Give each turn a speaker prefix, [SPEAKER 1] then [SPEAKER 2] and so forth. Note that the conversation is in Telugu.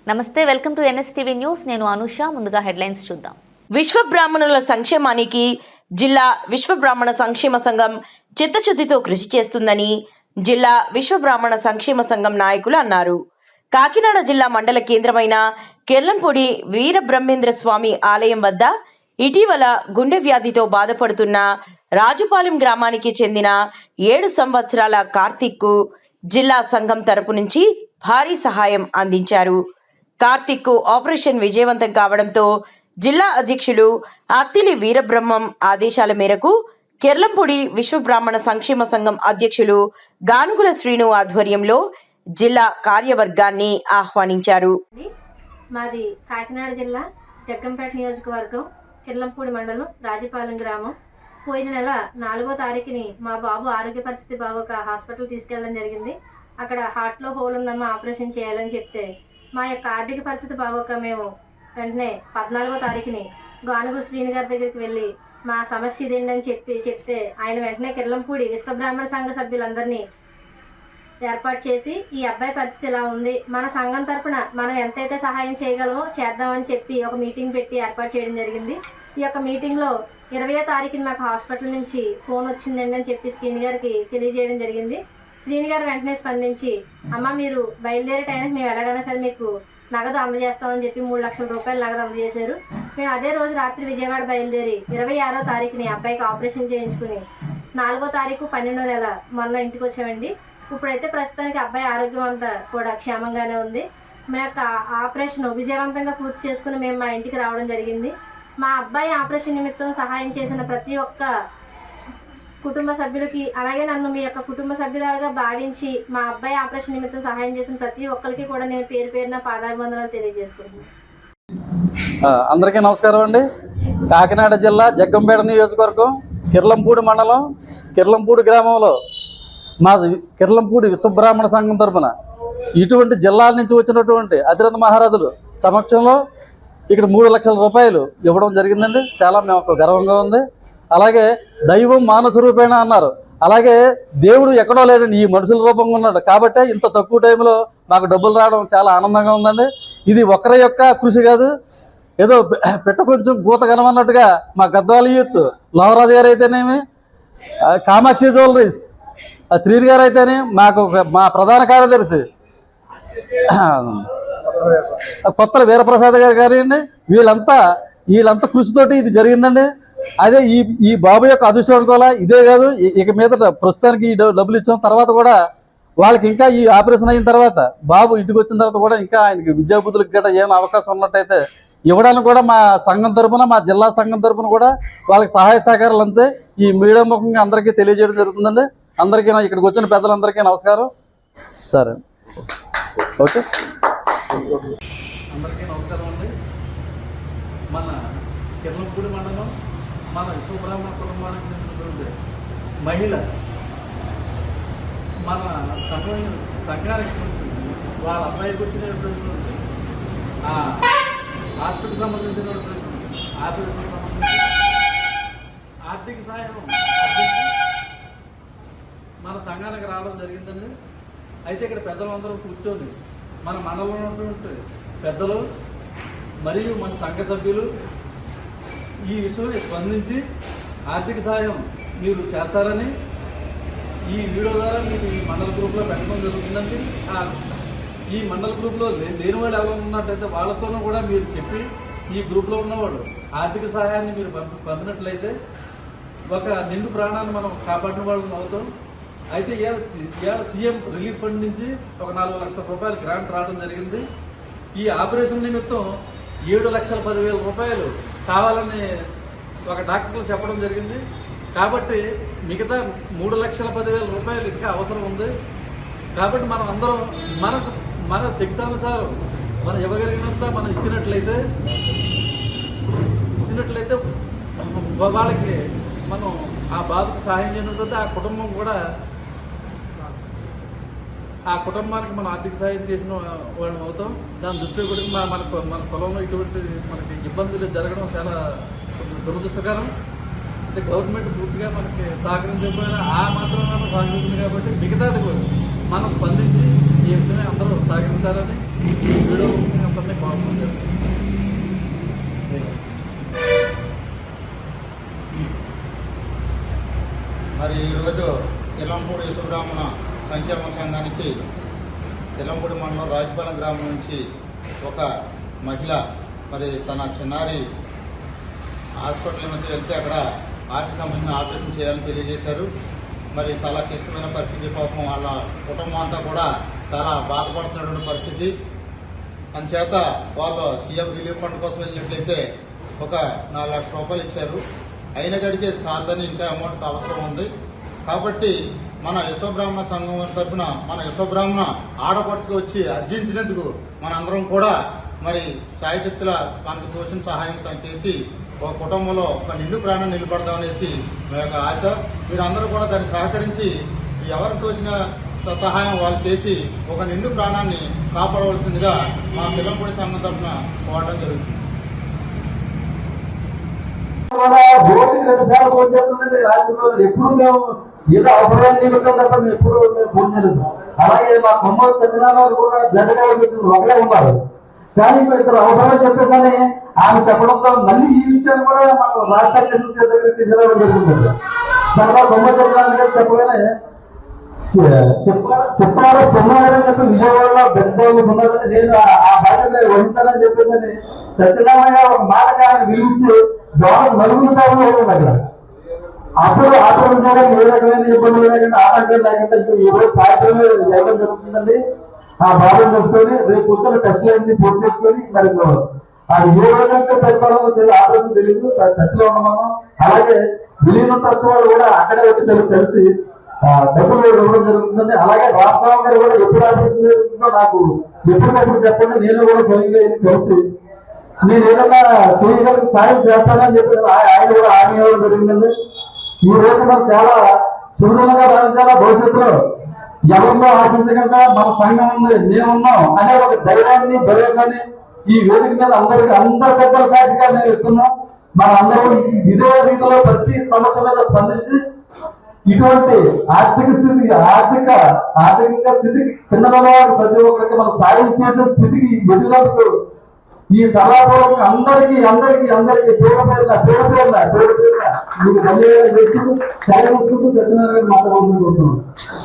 [SPEAKER 1] నమస్తే, వెల్కమ్ టు ఎన్ఎస్టీవీ న్యూస్. నేను అనుష. ముందుగా హెడ్లైన్స్ చూద్దాం.
[SPEAKER 2] విశ్వ బ్రాహ్మణుల సంక్షేమానికి జిల్లా విశ్వ బ్రాహ్మణ సంక్షేమ సంఘం చిత్తశుద్ధితో కృషి చేస్తుందని జిల్లా విశ్వ బ్రాహ్మణ సంక్షేమ సంఘం నాయకులు అన్నారు. కాకినాడ జిల్లా మండల కేంద్రమైన కెర్లంపూడి వీరబ్రహ్మేంద్ర స్వామి ఆలయం వద్ద ఇటీవల గుండె వ్యాధితో బాధపడుతున్న రాజుపాలెం గ్రామానికి చెందిన 7 సంవత్సరాల కార్తిక్కు జిల్లా సంఘం తరపు నుంచి భారీ సహాయం అందించారు. కార్తిక్కు ఆపరేషన్ విజయవంతం కావడంతో జిల్లా అధ్యక్షులు అత్తిలి వీరబ్రహ్మం ఆదేశాల మేరకు కెర్లంపూడి విశ్వ బ్రాహ్మణ సంక్షేమ సంఘం అధ్యక్షులు గానుగుల శ్రీను ఆధ్వర్యంలో జిల్లా కార్యవర్గాన్ని ఆహ్వానించారు.
[SPEAKER 3] మాది కాకినాడ జిల్లా జగ్గంపేట నియోజకవర్గం కెర్లంపూడి మండలం రాజుపాలెం గ్రామం. పోయిన నెల 4వ తారీఖుని మా బాబు ఆరోగ్య పరిస్థితి బాగోక హాస్పిటల్ తీసుకెళ్ళడం జరిగింది. అక్కడ హార్ట్లో హోల్ ఉందమ్మా, ఆపరేషన్ చేయాలని చెప్తే మా యొక్క ఆర్థిక పరిస్థితి బాగోక మేము వెంటనే 14వ తారీఖుని గానుగుల శ్రీను గారి దగ్గరికి వెళ్ళి మా సమస్య ఇదేంటని చెప్తే ఆయన వెంటనే కెర్లంపూడి విశ్వబ్రాహ్మణ సంఘ సభ్యులందరినీ ఏర్పాటు చేసి ఈ అబ్బాయి పరిస్థితి ఇలా ఉంది, మన సంఘం తరపున మనం ఎంతైతే సహాయం చేయగలమో చేద్దామని చెప్పి ఒక మీటింగ్ పెట్టి ఏర్పాటు చేయడం జరిగింది. ఈ యొక్క మీటింగ్లో 20వ తారీఖున మాకు హాస్పిటల్ నుంచి ఫోన్ వచ్చిందండి అని చెప్పి శ్రీను గారికి తెలియజేయడం జరిగింది. శ్రీను గారు వెంటనే స్పందించి, అమ్మ మీరు బయలుదేరే టైంకి మేము ఎలాగైనా సరే మీకు నగదు అందజేస్తామని చెప్పి 3 లక్షల రూపాయలు నగదు అందజేశారు. మేము అదే రోజు రాత్రి విజయవాడ బయలుదేరి 26వ తారీఖుని అబ్బాయికి ఆపరేషన్ చేయించుకుని 4వ తారీఖు 12వ నెల మొన్న ఇంటికి వచ్చామండి. ఇప్పుడైతే ప్రస్తుతానికి అబ్బాయి ఆరోగ్యం అంతా కూడా క్షేమంగానే ఉంది. మా యొక్క ఆపరేషన్ విజయవంతంగా పూర్తి చేసుకుని మేము మా ఇంటికి రావడం జరిగింది. మా అబ్బాయి ఆపరేషన్ నిమిత్తం సహాయం చేసిన ప్రతి ఒక్క కుటుంబ సభ్యులకి, అలాగే నన్ను మీ యొక్క కుటుంబ సభ్యురాలుగా భావించి మా అబ్బాయి ఆపరేషన్ నిమిత్తం సహాయం చేసిన ప్రతి ఒక్కరికి కూడా నేను పేరు పేరున పాదాభివందనాలు తెలియజేసుకుంటున్నాను.
[SPEAKER 4] అందరికీ నమస్కారం అండి. కాకినాడ జిల్లా జగ్గంపేట నియోజకవర్గం కెర్లంపూడి మండలం కెర్లంపూడి గ్రామంలో మా కెర్లంపూడి విశ్వబ్రాహ్మణ సంఘం తరఫున ఇటువంటి జిల్లాల నుంచి వచ్చినటువంటి అతిరథ మహారాజులు సమక్షంలో ఇక్కడ 3 లక్షల రూపాయలు ఇవ్వడం జరిగిందండి. చాలా మేము గర్వంగా ఉంది. అలాగే దైవం మానస రూపేణ అన్నారు. అలాగే దేవుడు ఎక్కడో లేడండి, ఈ మనుషుల రూపంగా ఉన్నాడు. కాబట్టి ఇంత తక్కువ టైంలో మాకు డబ్బులు రావడం చాలా ఆనందంగా ఉందండి. ఇది ఒకరి యొక్క కృషి కాదు, ఏదో పెట్ట కొంచెం గూత కనమన్నట్టుగా మా గద్వాల యూత్ లోవరాజు గారు అయితేనేమి, కామాక్షి జ్యువెలరీస్ శ్రీని గారు అయితేనే, మా ప్రధాన కార్యదర్శి కొత్తల వీరప్రసాద్ గారు కానివ్వండి, వీళ్ళంతా కృషితోటి ఇది జరిగిందండి. అదే ఈ బాబు యొక్క అదృష్టం అనుకోవాలా. ఇదే కాదు, ఇక మీద ప్రస్తుతానికి ఈ డబ్బులు ఇచ్చాం. తర్వాత కూడా వాళ్ళకి ఇంకా ఈ ఆపరేషన్ అయిన తర్వాత బాబు ఇంటికి వచ్చిన తర్వాత కూడా ఇంకా ఆయనకి విద్యాబుద్ధులకు గట్రా ఏమైనా అవకాశం ఉన్నట్టయితే ఇవ్వడానికి కూడా మా సంఘం తరఫున, మా జిల్లా సంఘం తరఫున కూడా వాళ్ళకి సహాయ సహకారాలు అంతే ఈ మీడియా ముఖంగా అందరికీ తెలియజేయడం జరుగుతుందండి. అందరికీ ఇక్కడికి వచ్చిన పెద్దలందరికీ నమస్కారం. సరే, ఓకే, అందరికీ నమస్కారం అండి. మన కెర్లంపూడి మండలం మన విశ్వబ్రాహ్మణ కుటుంబానికి చెందినటువంటి మహిళ మన సంఘానికి వాళ్ళ అబ్బాయికి వచ్చినటువంటి హాస్పిటల్ సంబంధించినటువంటి ఆపరేషన్ సంబంధించి ఆర్థిక సాయం మన సంఘానికి రావడం జరిగిందండి. అయితే ఇక్కడ పెద్దలందరూ కూర్చొని మన మండలంలో ఉన్నటువంటి పెద్దలు మరియు మన సంఘ సభ్యులు ఈ విషయం స్పందించి ఆర్థిక సాయం మీరు చేస్తారని ఈ వీడియో ద్వారా మీరు ఈ మండల గ్రూప్లో పెట్టడం జరుగుతుందండి. ఈ మండల గ్రూప్లో లేని వాళ్ళు ఎవరు ఉన్నట్టయితే వాళ్ళతోనూ కూడా మీరు చెప్పి ఈ గ్రూప్లో ఉన్నవాళ్ళు ఆర్థిక సహాయాన్ని మీరు పంపినట్లయితే ఒక నిండు ప్రాణాన్ని మనం కాపాడిన వాళ్ళని అవుతాం. అయితే ఇవాళ సీఎం రిలీఫ్ ఫండ్ నుంచి ఒక 4 లక్షల రూపాయలు గ్రాంట్ రావడం జరిగింది. ఈ ఆపరేషన్ నిమిత్తం 7,10,000 రూపాయలు కావాలని ఒక డాక్టర్లు చెప్పడం జరిగింది. కాబట్టి మిగతా 3,10,000 రూపాయలు ఇంకా అవసరం ఉంది. కాబట్టి మనం అందరం మన శక్తానుసారం మనం ఇవ్వగలిగినంత మనం ఇచ్చినట్లయితే వాళ్ళకి మనం ఆ బాధకు సహాయం చేయడంతో ఆ కుటుంబానికి మనం ఆర్థిక సహాయం చేసిన వాళ్ళం అవుతాం. దాని దృష్టిలో కూడా మన పొలంలో ఇటువంటి మనకి ఇబ్బందులు జరగడం చాలా దురదృష్టకరం. అంటే గవర్నమెంట్ పూర్తిగా మనకి సహకరించకపోయినా ఆ మాత్రం సహకరిస్తుంది. కాబట్టి మిగతాది మనం స్పందించి ఈ విషయమే అందరూ సహకరించాలని వీడియో ఒకరిని బాగుంది.
[SPEAKER 5] మరి ఈరోజు కిల్లంపూడి విశ్వబ్రాహ్మణ సంక్షేమ సంఘానికి కిల్లంపూడి మండలం రాజపాలెం గ్రామం నుంచి ఒక మహిళ మరి తన చిన్నారి హాస్పిటల్ మధ్య వెళ్తే అక్కడ హార్ట్కి సంబంధించిన ఆపరేషన్ చేయాలని తెలియజేశారు. మరి చాలా క్లిష్టమైన పరిస్థితి, పాపం వాళ్ళ కుటుంబం అంతా కూడా చాలా బాధపడుతున్నటువంటి పరిస్థితి. అందుచేత వాళ్ళు సీఎం రిలీఫ్ ఫండ్ కోసం వెళ్ళినట్లయితే ఒక 4 లక్షల రూపాయలు ఇచ్చారు. అయిన గడికే చాలని ఇంకా అమౌంట్ అవసరం ఉంది. కాబట్టి మన విశ్వబ్రాహ్మణ సంఘం తరఫున మన విశ్వబ్రాహ్మణ ఆడపడుచుకు వచ్చి అర్జించినందుకు మనందరం కూడా మరి సాయశక్తుల మనకు తోచిన సహాయం చేసి ఒక కుటుంబంలో ఒక నిండు ప్రాణం నిలబడదామనేసి మా యొక్క ఆశ. మీరందరూ కూడా దాన్ని సహకరించి ఎవరు తోచిన సహాయం వాళ్ళు చేసి ఒక నిండు ప్రాణాన్ని కాపాడవలసిందిగా మా కిల్లంపూడి సంఘం తరఫున కోరడం జరుగుతుంది.
[SPEAKER 6] ఎప్పుడు మేము ఏదో అవసరమైన నిమిషం తప్ప మేము ఎప్పుడు మేము ఫోన్ చేయలేదు. అలాగే మా కొమ్మల సత్యనారాయణ కూడా బ్లడ్ ఒకరే ఉన్నారు. కానీ ఇద్దరు అవసరం చెప్పేసని ఆమె చెప్పడంతో మళ్ళీ ఈ విషయాన్ని కూడా మనం రాష్ట్ర దగ్గరికి తీసుకురావడం జరుగుతుంది. తర్వాత కొమ్మల సత్యనారాయణ గారు చెప్పగానే చెప్పారు చెన్నారని చెప్పి విజయవాడలో బెస్ట్ని ఉన్నారని నేను ఆ బాధ్యత వహించాలని చెప్పేసి సత్యనారాయణ గారు ఒక మాట ఆయన విలువించి గవర్నర్ నలుగురు తాగుతుంది అక్కడ. అప్పుడు ఆటోలు చేయడానికి ఏ రకమైన ఇబ్బందులు లేకుండా ఆటంకాలు లేకుండా ఈ రోజు సాయంత్రమే జరగడం జరుగుతుందండి. ఆ బాధలు చేసుకొని రేపు పొద్దున టెస్టులన్నీ పూర్తి చేసుకొని మరి అది ఏ రోజంటే పరిపాలన ఆపరేషన్ తెలియదు టచ్లో ఉన్నాము. అలాగే విలీన ట్రస్ట్ వాళ్ళు కూడా అక్కడే వచ్చి కలిసి డబ్బులు ఇవ్వడం జరుగుతుందండి. అలాగే రామస్వామి గారు కూడా ఎప్పుడు ఆపరేషన్ చేస్తుందో నాకు ఎప్పటికప్పుడు చెప్పండి, నేను కూడా స్వయంగా కలిసి నేను ఏదన్నా చేయగలిగి సాయం చేస్తానని చెప్పి ఆయన కూడా హామీ ఇవ్వడం జరిగిందండి. ఈ రోజు మనం చాలా సుదృఢంగా భావించాలా, భవిష్యత్తులో ఎవరిలో ఆశించకుండా మన సంఘం ఉంది, మేమున్నాం అనే ఒక ధైర్యాన్ని భరోసాన్ని ఈ వేదిక మీద అందరి పెద్దల సాక్షిగా మేము ఇస్తున్నాం. మన అందరూ ఇదే రీతిలో ప్రతి సమస్య మీద స్పందించి ఇటువంటి ఆర్థికంగా స్థితికి కింద ప్రతి ఒక్కరికి మనం సాయం చేసే స్థితికి ఎదుగుదలకు ఈ సభాపూర్వక అందరికీ పేరు మీకు ధన్యవాదాలు చేస్తూ చాలా సత్యనారాయణ మాట్లాడుకుంటున్నాం.